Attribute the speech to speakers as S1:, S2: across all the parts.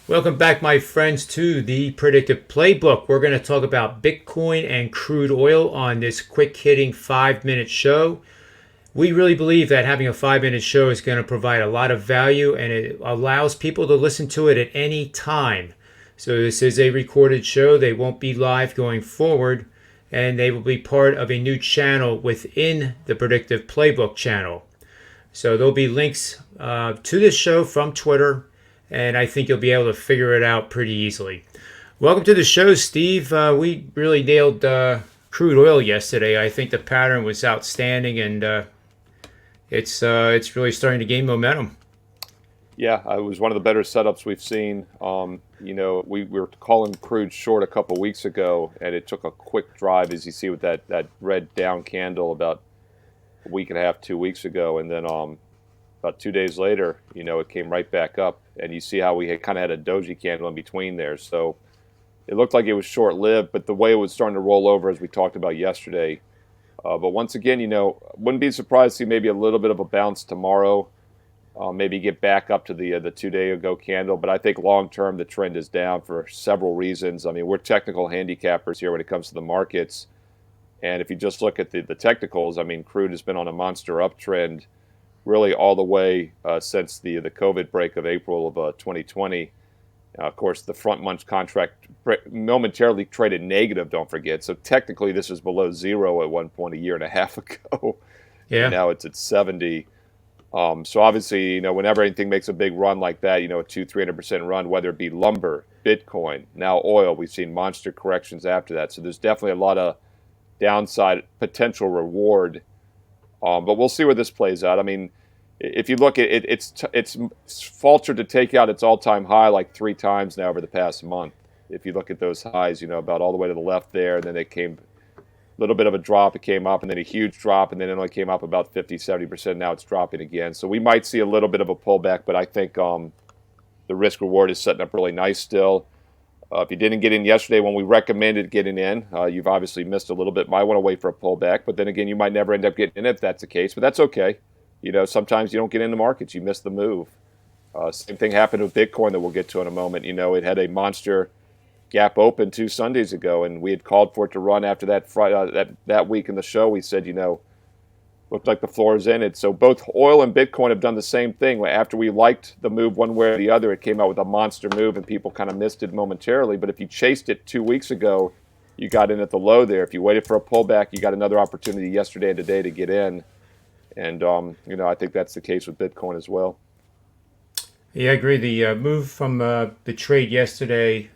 S1: Welcome back, my friends, to the Predictive Playbook. We're going to talk about Bitcoin and crude oil on this quick hitting 5 minute show. We really believe that having a 5 minute show is going to provide a lot of value and it allows people to listen to it at any time. So, this is a recorded show. They won't be live going forward, and they will be part of a new channel within the Predictive Playbook channel. So, there'll be links to this show from Twitter, and I think you'll be able to figure it out pretty easily. Welcome to the show, Steve. We really nailed crude oil yesterday. I think the pattern was outstanding, and it's really starting to gain momentum.
S2: Yeah, it was one of the better setups we've seen. We were calling crude short a couple weeks ago, and it took a quick drive, as you see with that red down candle about a week and a half, 2 weeks ago, and then about 2 days later, it came right back up, and you see how we had kind of had a doji candle in between there. So it looked like it was short-lived, but the way it was starting to roll over, as we talked about yesterday. But once again, wouldn't be surprised to see maybe a little bit of a bounce tomorrow. Maybe get back up to the 2 day ago candle, but I think long term the trend is down for several reasons. I mean, we're technical handicappers here when it comes to the markets, and if you just look at the technicals, I mean, crude has been on a monster uptrend really all the way since the COVID break of April of 2020. Of course, the front month contract momentarily traded negative, don't forget. So technically, this was below zero at one point a year and a half ago, and
S1: Yeah.
S2: now it's at 70. So obviously, whenever anything makes a big run like that, a 300% run, whether it be lumber, Bitcoin, now oil, we've seen monster corrections after that. So there's definitely a lot of downside potential reward. But we'll see where this plays out. I mean, if you look at it, it's faltered to take out its all-time high like 3 times now over the past month. If you look at those highs, about all the way to the left there, and then it came little bit of a drop, it came up, and then a huge drop, and then it only came up about 50-70%. Now it's dropping again. So we might see a little bit of a pullback, but I think the risk reward is setting up really nice still. If you didn't get in yesterday when we recommended getting in, you've obviously missed a little bit. Might want to wait for a pullback, but then again, you might never end up getting in if that's the case, but that's okay. Sometimes you don't get in the markets, you miss the move. Same thing happened with Bitcoin that we'll get to in a moment. It had a monster gap open 2 Sundays ago, and we had called for it to run after that Friday, that week in the show. We said, looked like the floor is in it. So both oil and Bitcoin have done the same thing. After we liked the move one way or the other, it came out with a monster move, and people kind of missed it momentarily. But if you chased it 2 weeks ago, you got in at the low there. If you waited for a pullback, you got another opportunity yesterday and today to get in. And I think that's the case with Bitcoin as well.
S1: Yeah, I agree. The move from the trade yesterday,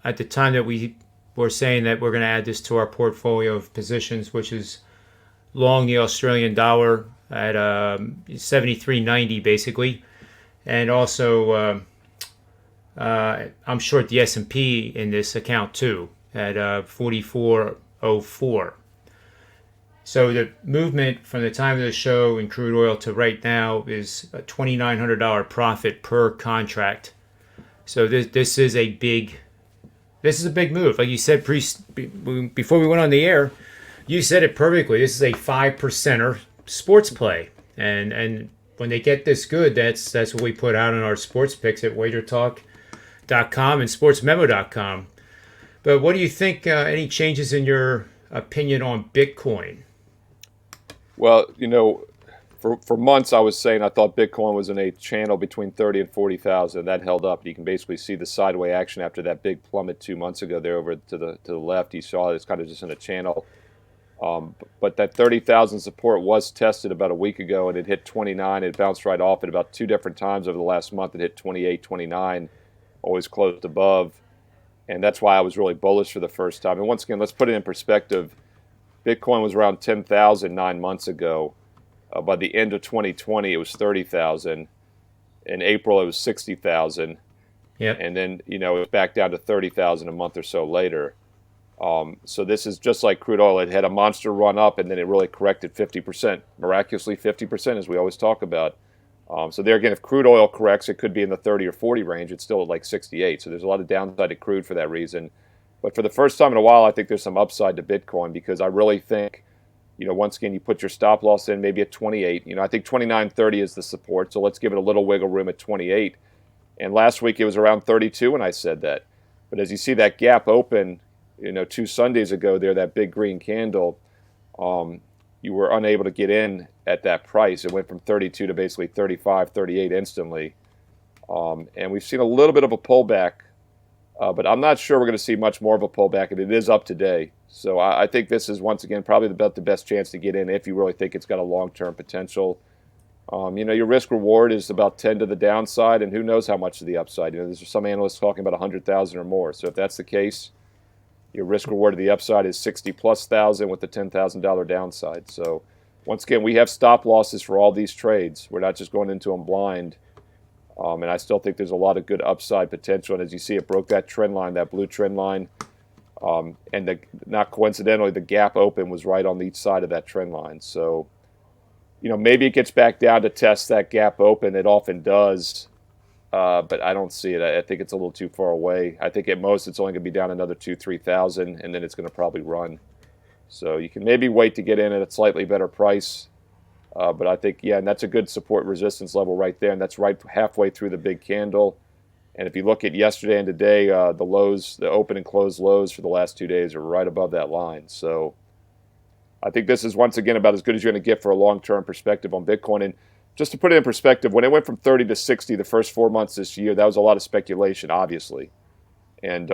S1: at the time that we were saying that we're going to add this to our portfolio of positions, which is long the Australian dollar at 73.90 basically, and also I'm short the S&P in this account too at 44.04. So the movement from the time of the show in crude oil to right now is a $2,900 profit per contract. So this is a big move. Like you said before we went on the air, you said it perfectly. This is a 5%er sports play. And when they get this good, that's what we put out in our sports picks at wagertalk.com and sportsmemo.com. But what do you think, any changes in your opinion on Bitcoin?
S2: Well, for months I was saying I thought Bitcoin was in a channel between 30 and 40,000. That held up. You can basically see the sideways action after that big plummet 2 months ago there over to the left. You saw it's kind of just in a channel. But that 30,000 support was tested about a week ago, and it hit 29. It bounced right off it about 2 different times over the last month. It hit 28, 29, always closed above. And that's why I was really bullish for the first time. And once again, let's put it in perspective. Bitcoin was around 10,000 9 months ago. By the end of 2020, it was 30,000. In April, it was 60,000.
S1: Yep.
S2: And then, it was back down to 30,000 a month or so later. So this is just like crude oil. It had a monster run up, and then it really corrected 50%, miraculously 50%, as we always talk about. So there again, if crude oil corrects, it could be in the 30 or 40 range. It's still at like 68. So there's a lot of downside to crude for that reason. But for the first time in a while, I think there's some upside to Bitcoin because I really think, once again, you put your stop loss in maybe at 28. I think 29.30 is the support. So let's give it a little wiggle room at 28. And last week it was around 32 when I said that. But as you see that gap open, 2 Sundays ago there, that big green candle, you were unable to get in at that price. It went from 32 to basically 35, 38 instantly. And we've seen a little bit of a pullback, but I'm not sure we're going to see much more of a pullback, and it is up today. So I think this is, once again, probably about the best chance to get in if you really think it's got a long-term potential. Your risk reward is about 10 to the downside, and who knows how much to the upside. There's some analysts talking about 100,000 or more. So if that's the case, your risk reward to the upside is 60 plus thousand with the $10,000 downside. So once again, we have stop losses for all these trades. We're not just going into them blind. And I still think there's a lot of good upside potential. And as you see, it broke that trend line, that blue trend line. And not coincidentally, the gap open was right on each side of that trend line. So, maybe it gets back down to test that gap open. It often does. But I don't see it. I think it's a little too far away. I think at most it's only going to be down another 2,000-3,000, and then it's going to probably run. So you can maybe wait to get in at a slightly better price. But I think, and that's a good support resistance level right there, and that's right halfway through the big candle. And if you look at yesterday and today, the lows, the open and closed lows for the last 2 days are right above that line. So I think this is, once again, about as good as you're going to get for a long-term perspective on Bitcoin. And just to put it in perspective, when it went from 30 to 60 the first 4 months this year, that was a lot of speculation, obviously. And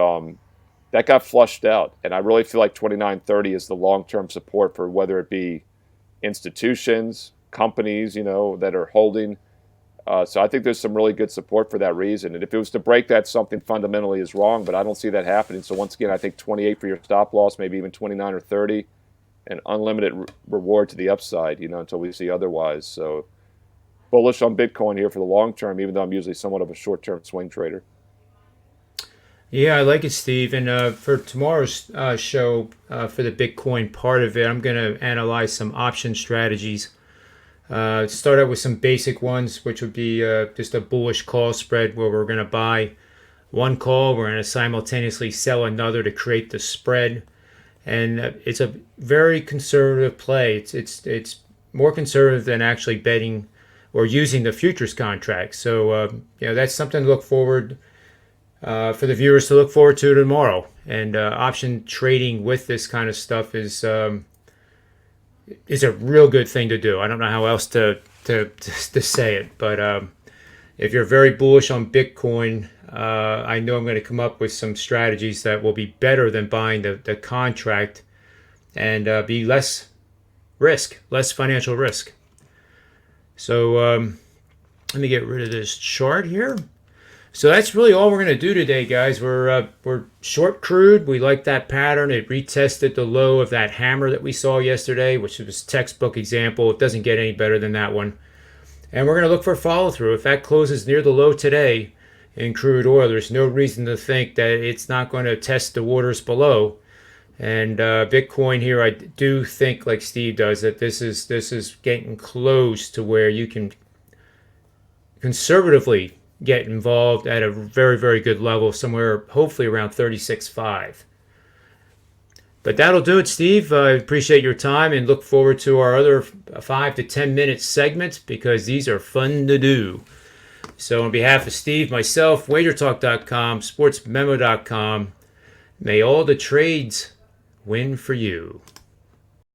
S2: that got flushed out. And I really feel like 29.30 is the long-term support for whether it be institutions, companies, that are holding. So I think there's some really good support for that reason. And if it was to break that, something fundamentally is wrong, but I don't see that happening. So once again, I think 28 for your stop loss, maybe even 29 or 30, and unlimited reward to the upside, until we see otherwise. So bullish on Bitcoin here for the long term, even though I'm usually somewhat of a short-term swing trader.
S1: Yeah, I like it, Steve. And for tomorrow's show, for the Bitcoin part of it, I'm going to analyze some option strategies. Start out with some basic ones, which would be just a bullish call spread where we're going to buy one call, we're going to simultaneously sell another to create the spread. And it's a very conservative play. It's more conservative than actually betting or using the futures contract. So that's something to look forward for the viewers to look forward to tomorrow. And option trading with this kind of stuff is a real good thing to do. I don't know how else to say it, but if you're very bullish on Bitcoin, I know I'm going to come up with some strategies that will be better than buying the contract and be less financial risk. So let me get rid of this chart here. So that's really all we're going to do today, guys. We're short crude. We like that pattern. It retested the low of that hammer that we saw yesterday, which was textbook example. It doesn't get any better than that one. And we're going to look for follow through. If that closes near the low today in crude oil, there's no reason to think that it's not going to test the waters below. And Bitcoin here, I do think, like Steve does, that this is getting close to where you can conservatively get involved at a very, very good level, somewhere hopefully around 36.5. But that'll do it, Steve. I appreciate your time and look forward to our other 5 to 10 minute segments because these are fun to do. So on behalf of Steve, myself, wagertalk.com, sportsmemo.com, may all the trades win for you.